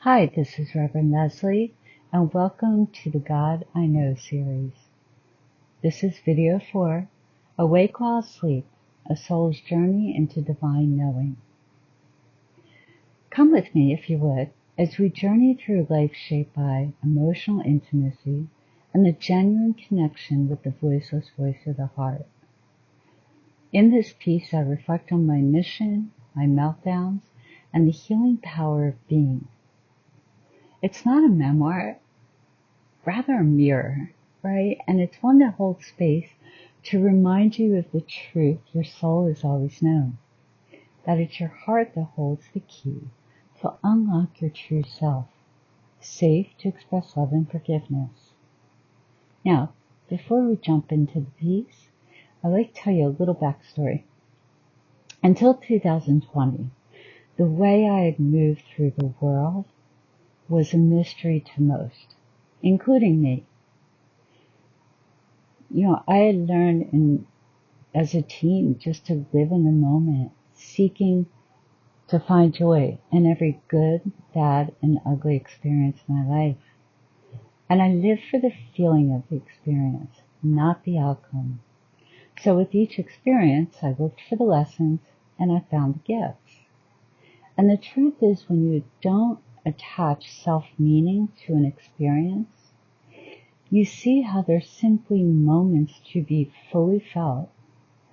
Hi, this is Reverend Leslie, and welcome to the God I Know series. This is video 4, Awake While Asleep, A Soul's Journey into Divine Knowing. Come with me, if you would, as we journey through life shaped by emotional intimacy and the genuine connection with the voiceless voice of the heart. In this piece, I reflect on my mission, my meltdowns, and the healing power of being. It's not a memoir, rather a mirror, right? And it's one that holds space to remind you of the truth your soul has always known, that it's your heart that holds the key to unlock your true self, safe to express love and forgiveness. Now, before we jump into the piece, I'd like to tell you a little backstory. Until 2020, the way I had moved through the world was a mystery to most, including me. I had learned as a teen just to live in the moment, seeking to find joy in every good, bad, and ugly experience in my life. And I lived for the feeling of the experience, not the outcome. So with each experience, I looked for the lessons and I found the gifts. And the truth is, when you don't attach self-meaning to an experience, you see how they're simply moments to be fully felt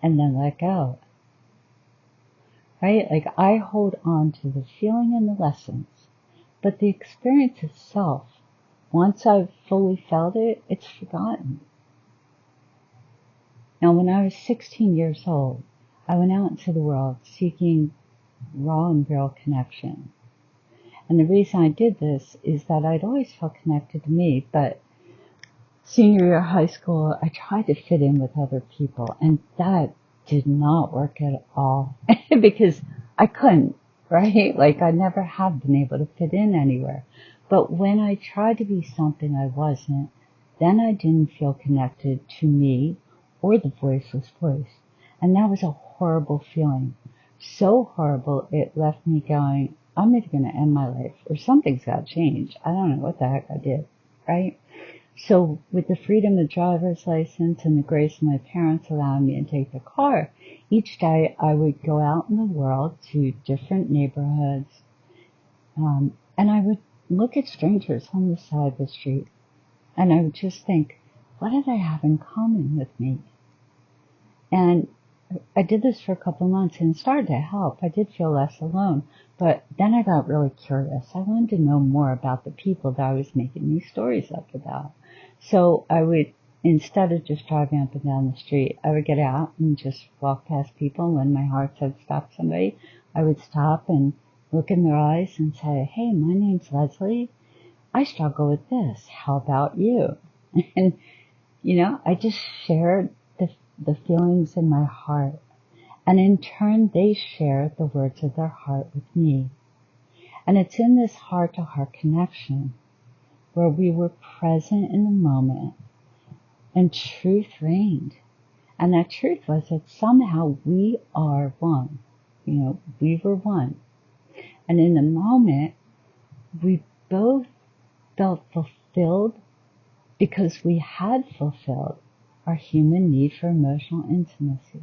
and then let go. Right? Like, I hold on to the feeling and the lessons, but the experience itself, once I've fully felt it, it's forgotten. Now, when I was 16 years old, I went out into the world seeking raw and real connection. And the reason I did this is that I'd always felt connected to me, but senior year of high school, I tried to fit in with other people, and that did not work at all because I couldn't, right? Like, I never have been able to fit in anywhere. But when I tried to be something I wasn't, then I didn't feel connected to me or the voiceless voice. And that was a horrible feeling. So horrible, it left me going, I'm either going to end my life or something's got to change. I don't know what the heck I did, right? So with the freedom of driver's license and the grace of my parents allowing me to take the car, each day I would go out in the world to different neighborhoods, and I would look at strangers on the side of the street, and I would just think, what do they have in common with me? And I did this for a couple of months and it started to help. I did feel less alone, but then I got really curious. I wanted to know more about the people that I was making these stories up about. So I would, instead of just driving up and down the street, I would get out and just walk past people. When my heart said stop somebody, I would stop and look in their eyes and say, hey, my name's Leslie. I struggle with this. How about you? And, I just shared the feelings in my heart. And in turn, they share the words of their heart with me. And it's in this heart-to-heart connection where we were present in the moment and truth reigned. And that truth was that somehow we are one. We were one. And in the moment, we both felt fulfilled because we had fulfilled our human need for emotional intimacy.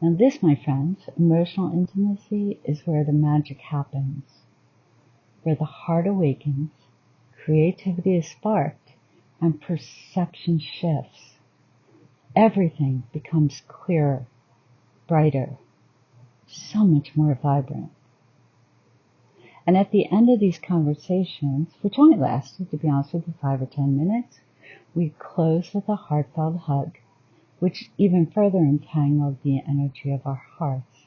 Now this, my friends, emotional intimacy is where the magic happens, where the heart awakens, creativity is sparked, and perception shifts. Everything becomes clearer, brighter, so much more vibrant. And at the end of these conversations, which only lasted, to be honest with you, 5 or 10 minutes, we close with a heartfelt hug, which even further entangled the energy of our hearts.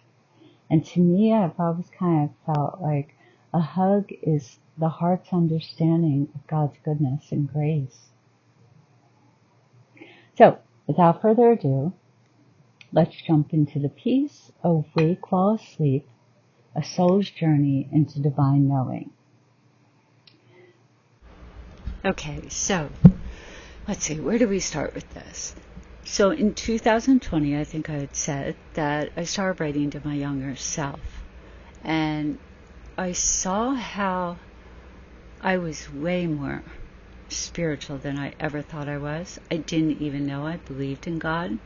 And to me, I've always kind of felt like a hug is the heart's understanding of God's goodness and grace. So, without further ado, let's jump into the piece, Awake While Asleep, A Soul's Journey into Divine Knowing. Okay, so let's see, where do we start with this? So in 2020, I think I had said that I started writing to my younger self. And I saw how I was way more spiritual than I ever thought I was. I didn't even know I believed in God.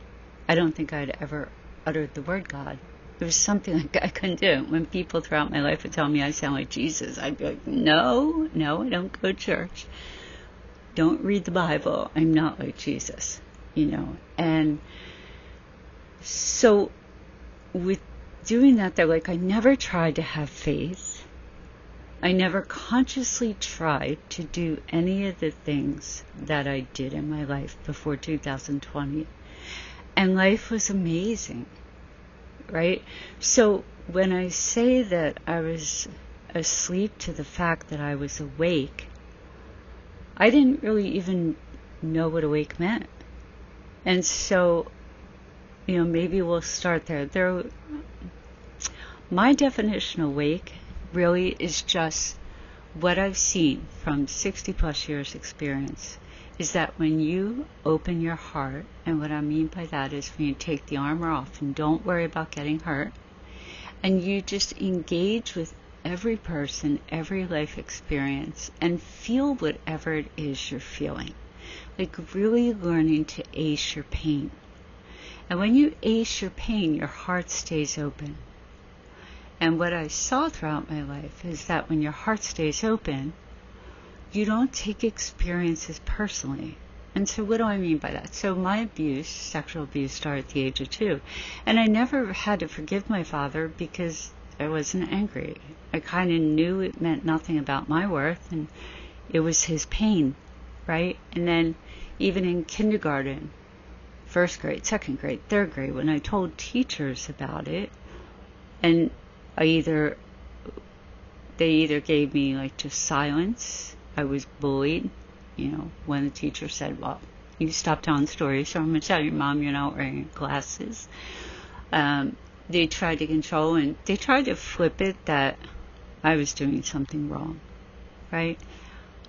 I don't think I'd ever uttered the word God. It was something like I couldn't do. When people throughout my life would tell me I sound like Jesus, I'd be like, no, I don't go to church. Don't read the Bible. I'm not like Jesus, And so with doing that, they're like, I never tried to have faith. I never consciously tried to do any of the things that I did in my life before 2020. And life was amazing, right? So when I say that I was asleep to the fact that I was awake, I didn't really even know what awake meant. And so, maybe we'll start there. My definition of awake really is just what I've seen from 60 plus years experience is that when you open your heart, and what I mean by that is when you take the armor off and don't worry about getting hurt, and you just engage with every person, every life experience, and feel whatever it is you're feeling. Like really learning to ace your pain. And when you ace your pain, your heart stays open. And what I saw throughout my life is that when your heart stays open, you don't take experiences personally. And so what do I mean by that? So my abuse, sexual abuse, started at the age of 2. And I never had to forgive my father because I wasn't angry. I kind of knew it meant nothing about my worth, and it was his pain, right? And then even in kindergarten, 1st grade, 2nd grade, 3rd grade, when I told teachers about it, and they either gave me like just silence. I was bullied, when the teacher said, well, you stop telling stories, so I'm going to tell your mom you're not wearing glasses. They tried to control, and they tried to flip it that I was doing something wrong, right?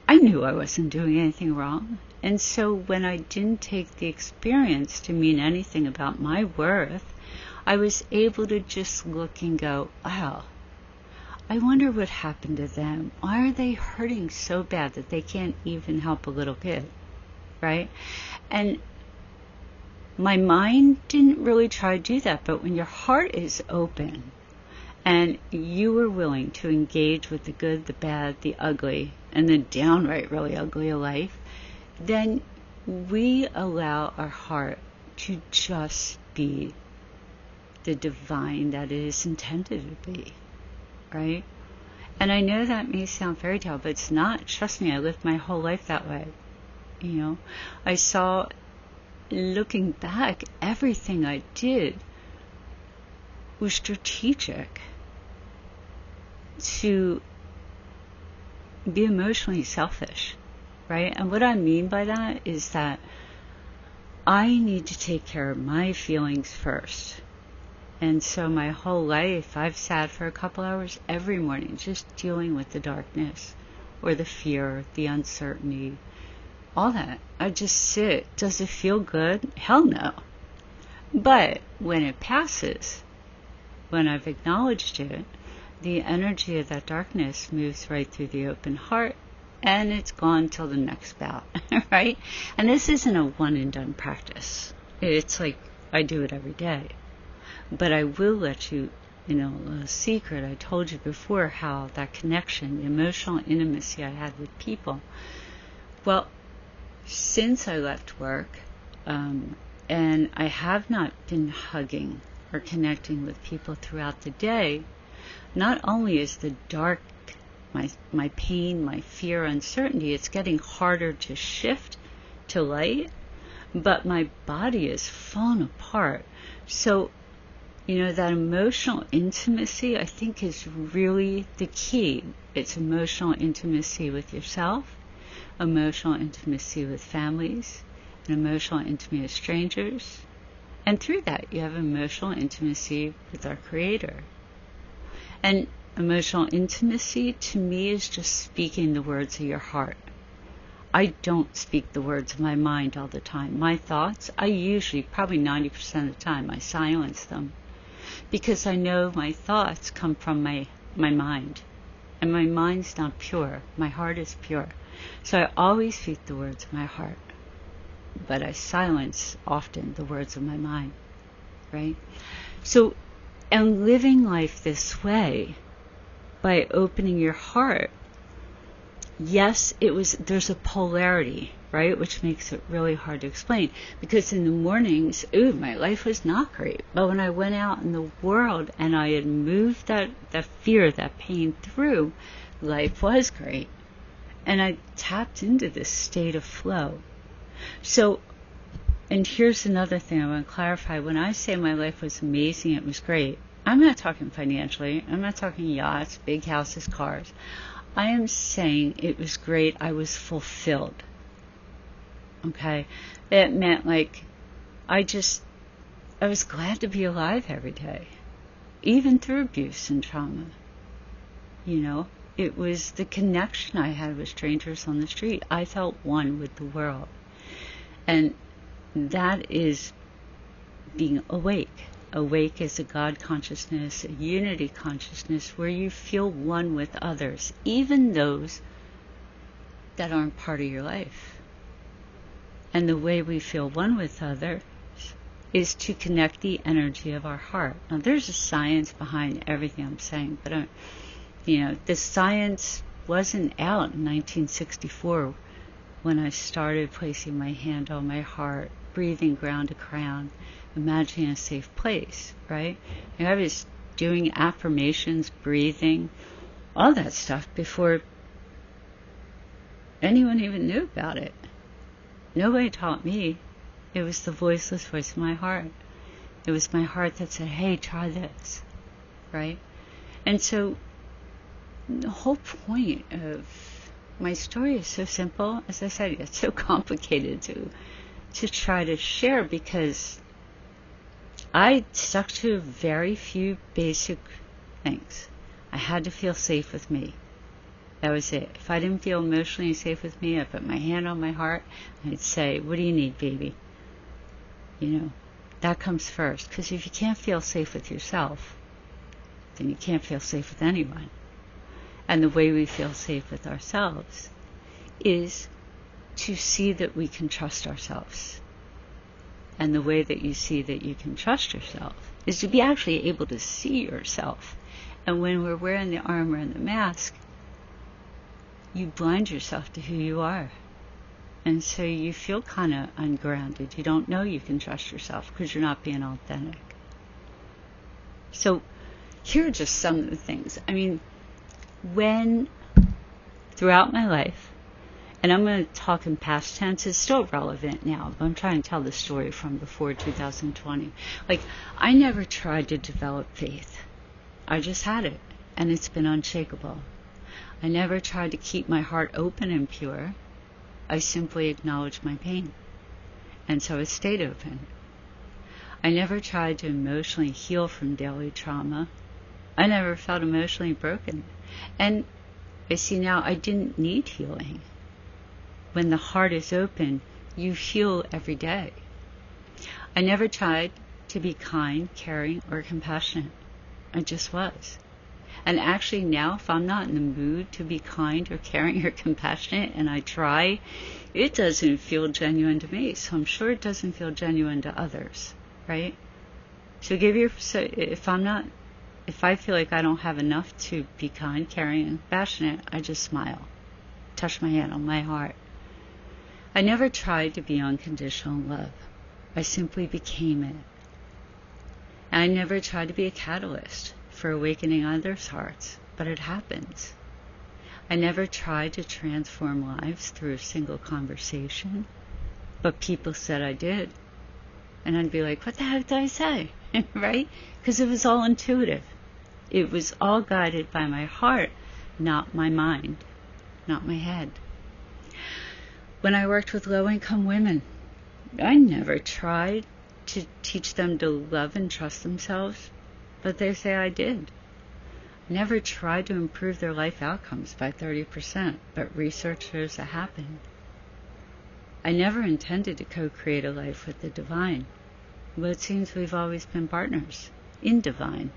I knew I wasn't doing anything wrong. And so when I didn't take the experience to mean anything about my worth, I was able to just look and go, wow, I wonder what happened to them. Why are they hurting so bad that they can't even help a little kid, right? And my mind didn't really try to do that, but when your heart is open and you are willing to engage with the good, the bad, the ugly, and the downright really ugly of life, then we allow our heart to just be the divine that it is intended to be, right? And I know that may sound fairy tale, but it's not. Trust me, I lived my whole life that way. I saw, looking back, everything I did was strategic to be emotionally selfish, right? And what I mean by that is that I need to take care of my feelings first. And so my whole life, I've sat for a couple hours every morning just dealing with the darkness or the fear, the uncertainty, all that. I just sit. Does it feel good? Hell no. But when it passes, when I've acknowledged it, the energy of that darkness moves right through the open heart, and it's gone till the next bout, right? And this isn't a one and done practice. It's like I do it every day. But I will let you, a secret. I told you before how that connection, the emotional intimacy I had with people. Well, since I left work, and I have not been hugging or connecting with people throughout the day, not only is the dark, my pain, my fear, uncertainty, it's getting harder to shift to light, but my body is falling apart. So, that emotional intimacy, I think, is really the key. It's emotional intimacy with yourself, emotional intimacy with families, and emotional intimacy with strangers. And through that, you have emotional intimacy with our Creator. And emotional intimacy, to me, is just speaking the words of your heart. I don't speak the words of my mind all the time. My thoughts, I usually, probably 90% of the time, I silence them. Because I know my thoughts come from my mind. And my mind's not pure. My heart is pure. So I always speak the words of my heart. But I silence often the words of my mind, right? So, and living life this way, by opening your heart, yes, there's a polarity, right? Which makes it really hard to explain. Because in the mornings, my life was not great. But when I went out in the world and I had moved that fear, that pain through, life was great. And I tapped into this state of flow. So, and here's another thing I want to clarify. When I say my life was amazing, it was great, I'm not talking financially. I'm not talking yachts, big houses, cars. I am saying it was great. I was fulfilled. Okay? It meant like, I was glad to be alive every day, even through abuse and trauma. You know, it was the connection I had with strangers on the street. I felt one with the world. And that is being awake. Awake is a God consciousness, a unity consciousness, where you feel one with others, even those that aren't part of your life. And the way we feel one with others is to connect the energy of our heart. Now, there's a science behind everything I'm saying, but the science wasn't out in 1964 when I started placing my hand on my heart, breathing ground to crown, imagining a safe place, right? And I was doing affirmations, breathing, all that stuff before anyone even knew about it. Nobody taught me. It was the voiceless voice of my heart. It was my heart that said, hey, try this, right? And so the whole point of my story is so simple. As I said, it's so complicated to try to share, because I stuck to very few basic things. I had to feel safe with me. That was it. If I didn't feel emotionally safe with me, I put my hand on my heart. I'd say, what do you need, baby? That comes first. Because if you can't feel safe with yourself, then you can't feel safe with anyone. And the way we feel safe with ourselves is to see that we can trust ourselves. And the way that you see that you can trust yourself is to be actually able to see yourself. And when we're wearing the armor and the mask, you blind yourself to who you are. And so you feel kind of ungrounded. You don't know you can trust yourself because you're not being authentic. So here are just some of the things. When throughout my life, and I'm going to talk in past tense, it's still relevant now, but I'm trying to tell the story from before 2020. I never tried to develop faith. I just had it, and it's been unshakable. I never tried to keep my heart open and pure. I simply acknowledged my pain, and so it stayed open. I never tried to emotionally heal from daily trauma. I never felt emotionally broken. And I see now I didn't need healing. When the heart is open, you heal every day. I never tried to be kind, caring, or compassionate. I just was. And actually now, if I'm not in the mood to be kind or caring or compassionate, and I try, it doesn't feel genuine to me. So I'm sure it doesn't feel genuine to others, right? So if I feel like I don't have enough to be kind, caring, and compassionate, I just smile, touch my hand on my heart. I never tried to be unconditional love. I simply became it. And I never tried to be a catalyst for awakening others' hearts, but it happens. I never tried to transform lives through a single conversation, but people said I did. And I'd be like, what the heck did I say? Right? Because it was all intuitive. It was all guided by my heart, not my mind, not my head. When I worked with low-income women, I never tried to teach them to love and trust themselves, but they say I did. I never tried to improve their life outcomes by 30%, but research shows it happened. I never intended to co-create a life with the divine, but it seems we've always been partners in divine.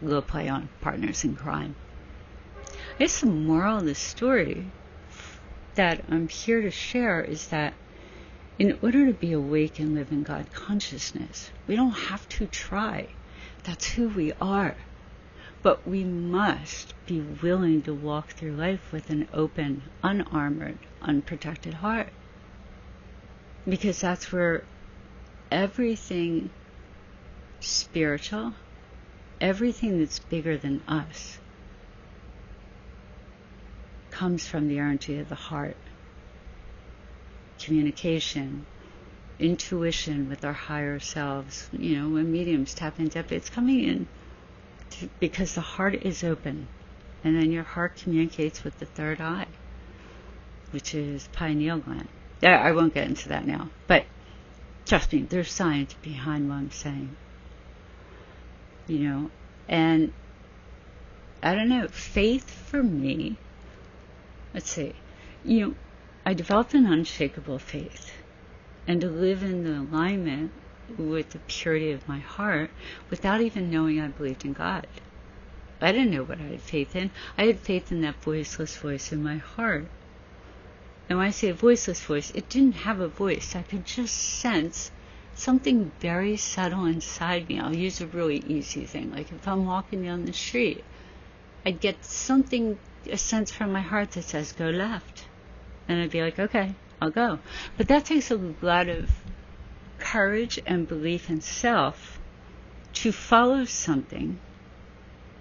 We'll play on partners in crime. It's the moral of the story that I'm here to share, is that in order to be awake and live in God consciousness, we don't have to try. That's who we are. But we must be willing to walk through life with an open, unarmored, unprotected heart. Because that's where everything spiritual, everything that's bigger than us, comes from the energy of the heart. Communication, intuition with our higher selves. When mediums tap into it, it's coming in because the heart is open. And then your heart communicates with the third eye, which is pineal gland. I won't get into that now, but trust me, there's science behind what I'm saying. And I don't know, faith for me, let's see, I developed an unshakable faith, and to live in the alignment with the purity of my heart without even knowing I believed in God. I didn't know what I had faith in. I had faith in that voiceless voice in my heart. And when I say a voiceless voice, it didn't have a voice. I could just sense something very subtle inside me. I'll use a really easy thing. Like if I'm walking down the street, I'd get a sense from my heart that says, go left. And I'd be like, okay, I'll go. But that takes a lot of courage and belief in self to follow something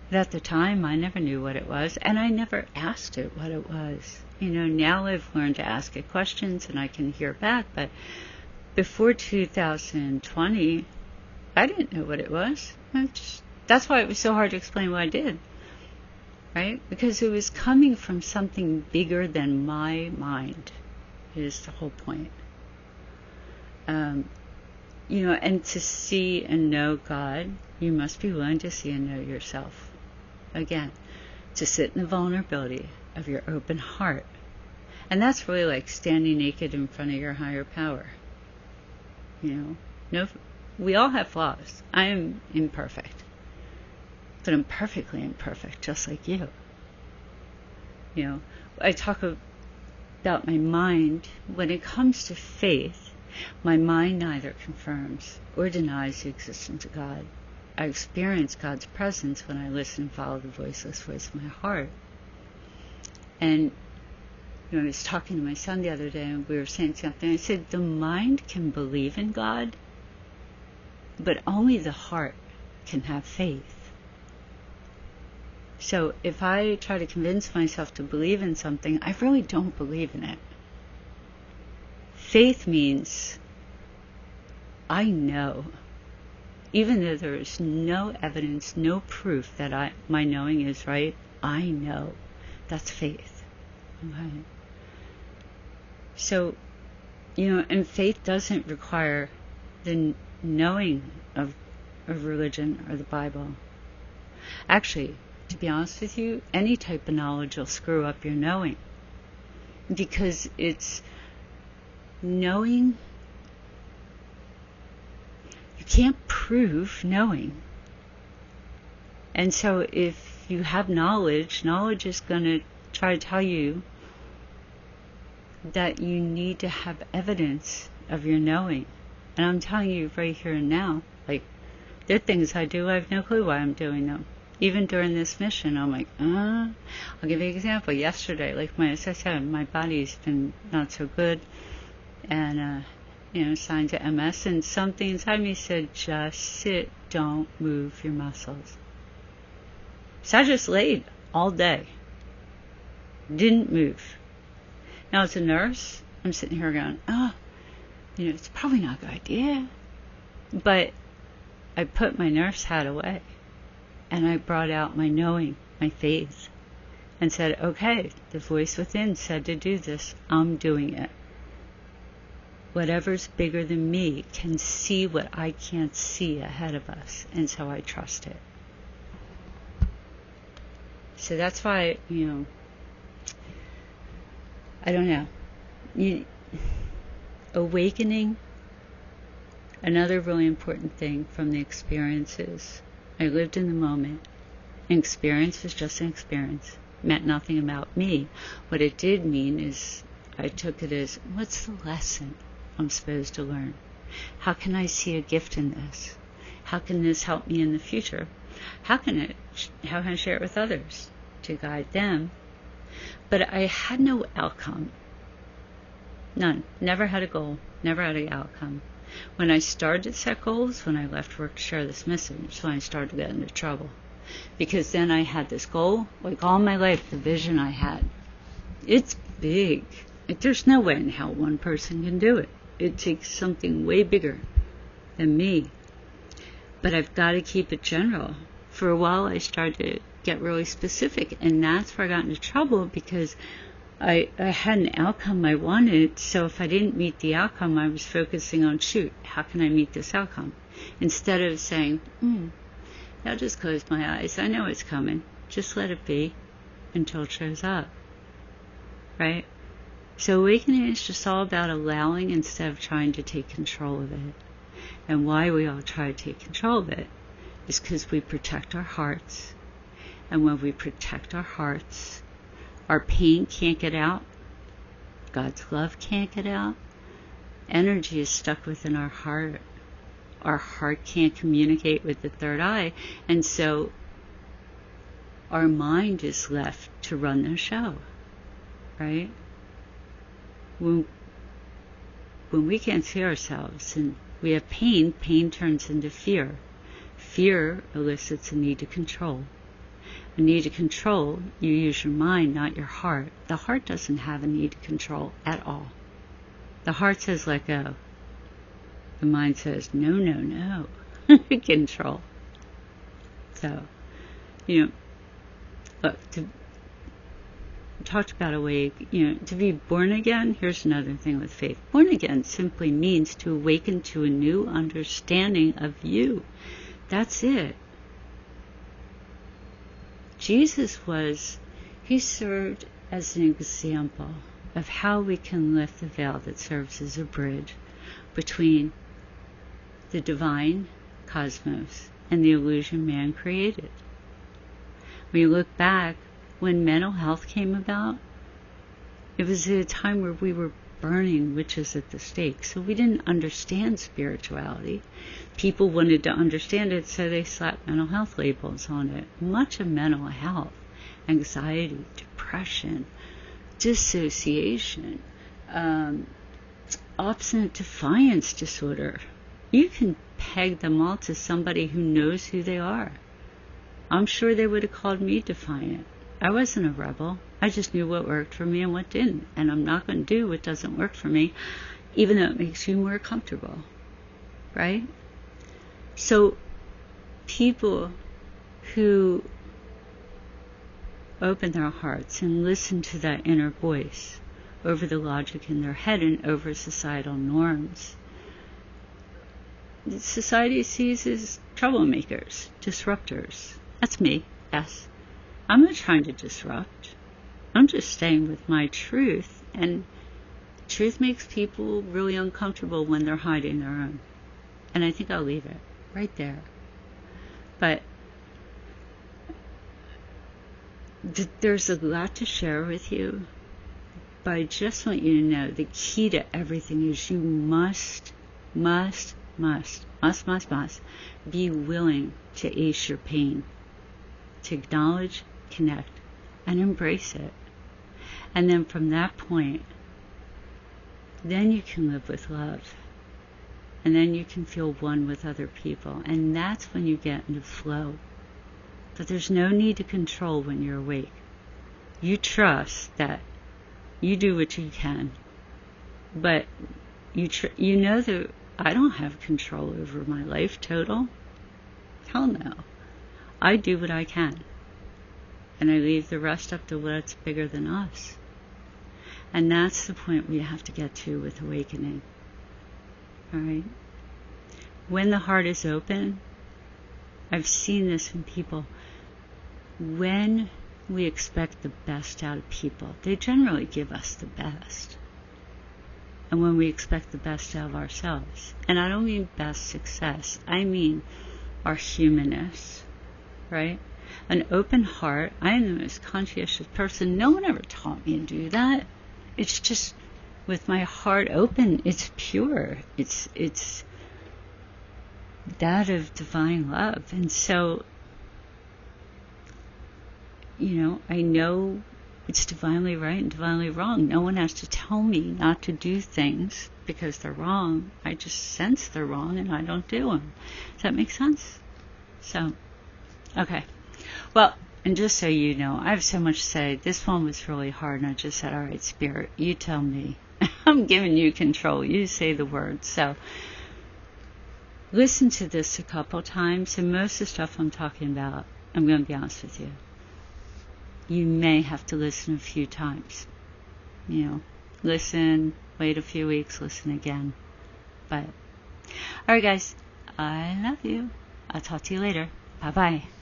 that at the time I never knew what it was, and I never asked it what it was. Now I've learned to ask it questions and I can hear back, but before 2020, I didn't know what it was. That's why it was so hard to explain what I did, right? Because it was coming from something bigger than my mind, is the whole point. And to see and know God, you must be willing to see and know yourself. Again, to sit in the vulnerability of your open heart. And that's really like standing naked in front of your higher power. We all have flaws. I am imperfect. But I'm perfectly imperfect, just like you. I talk about my mind. When it comes to faith, my mind neither confirms or denies the existence of God. I experience God's presence when I listen and follow the voiceless voice of my heart. And I was talking to my son the other day, and we were saying something. I said, the mind can believe in God, but only the heart can have faith. So if I try to convince myself to believe in something, I really don't believe in it. Faith means I know, even though there is no evidence, no proof that my knowing is right, I know. That's faith. Okay? So, and faith doesn't require the knowing of religion or the Bible. Actually, to be honest with you, any type of knowledge will screw up your knowing. Because it's knowing, you can't prove knowing. And so if you have knowledge is going to try to tell you that you need to have evidence of your knowing. And I'm telling you right here and now, like, there are things I do, I have no clue why I'm doing them. Even during this mission, I'm like, I'll give you an example. Yesterday, as I said, my body's been not so good, and, signs of MS, and something inside me said, just sit, don't move your muscles. So I just laid all day. Didn't move. Now, as a nurse, I'm sitting here going, it's probably not a good idea. But I put my nurse hat away, and I brought out my knowing, my faith, and said, okay, the voice within said to do this. I'm doing it. Whatever's bigger than me can see what I can't see ahead of us, and so I trust it. So that's why, I don't know. Awakening, another really important thing from the experiences. I lived in the moment. An experience was just an experience. meant nothing about me. What it did mean is I took it as, what's the lesson I'm supposed to learn? How can I see a gift in this? How can this help me in the future? How can I share it with others to guide them? But I had no outcome. None. Never had a goal. Never had an outcome. When I started to set goals, when I left work to share this message, when I started to get into trouble. Because then I had this goal, like all my life, the vision I had. It's big. There's no way in hell one person can do it. It takes something way bigger than me. But I've got to keep it general. For a while, I started to get really specific, and that's where I got into trouble, because I had an outcome I wanted, so if I didn't meet the outcome, I was focusing on, shoot, how can I meet this outcome? Instead of saying, I'll just close my eyes. I know it's coming. Just let it be until it shows up. Right? So awakening is just all about allowing instead of trying to take control of it. And why we all try to take control of it is because we protect our hearts. And when we protect our hearts, our pain can't get out. God's love can't get out. Energy is stuck within our heart. Our heart can't communicate with the third eye. And so our mind is left to run the show. Right? When we can't see ourselves and we have pain, pain turns into fear. Fear elicits a need to control. A need to control, you use your mind, not your heart. The heart doesn't have a need to control at all. The heart says, let go. The mind says, no, no, no. Control. So, look, talked about a way, to be born again. Here's another thing with faith. Born again simply means to awaken to a new understanding of you. That's it. Jesus he served as an example of how we can lift the veil that serves as a bridge between the divine cosmos and the illusion man created. When you look back, when mental health came about, it was at a time where we were burning witches at the stake. So we didn't understand spirituality. People wanted to understand it, so they slapped mental health labels on it. Much of mental health, anxiety, depression, dissociation, obstinate defiance disorder, you can peg them all to somebody who knows who they are. I'm sure they would have called me defiant. I wasn't a rebel. I just knew what worked for me and what didn't. And I'm not going to do what doesn't work for me, even though it makes you more comfortable. Right? So people who open their hearts and listen to that inner voice over the logic in their head and over societal norms, society sees as troublemakers, disruptors. That's me, yes. I'm not trying to disrupt. I'm just staying with my truth, and truth makes people really uncomfortable when they're hiding their own. And I think I'll leave it right there. But there's a lot to share with you, but I just want you to know the key to everything is you must be willing to ace your pain, to acknowledge, connect, and embrace it. And then from that point, then you can live with love. And then you can feel one with other people. And that's when you get into flow. But there's no need to control when you're awake. You trust that you do what you can. But you know that I don't have control over my life total. Hell no. I do what I can. And I leave the rest up to what's bigger than us. And that's the point we have to get to with awakening. All right? When the heart is open, I've seen this in people. When we expect the best out of people, they generally give us the best. And when we expect the best out of ourselves, and I don't mean best success, I mean our humanness, right? an open heart. I am the most conscientious person. No one ever taught me to do that. It's just with my heart open. It's pure. It's that of divine love. And so, I know it's divinely right and divinely wrong. No one has to tell me not to do things because they're wrong. I just sense they're wrong and I don't do them. Does that make sense? So, okay. Well, and just so you know, I have so much to say. This one was really hard, and I just said, all right, Spirit, you tell me. I'm giving you control. You say the words. So, listen to this a couple times, and most of the stuff I'm talking about, I'm going to be honest with you. You may have to listen a few times. Listen, wait a few weeks, listen again. But, all right, guys, I love you. I'll talk to you later. Bye-bye.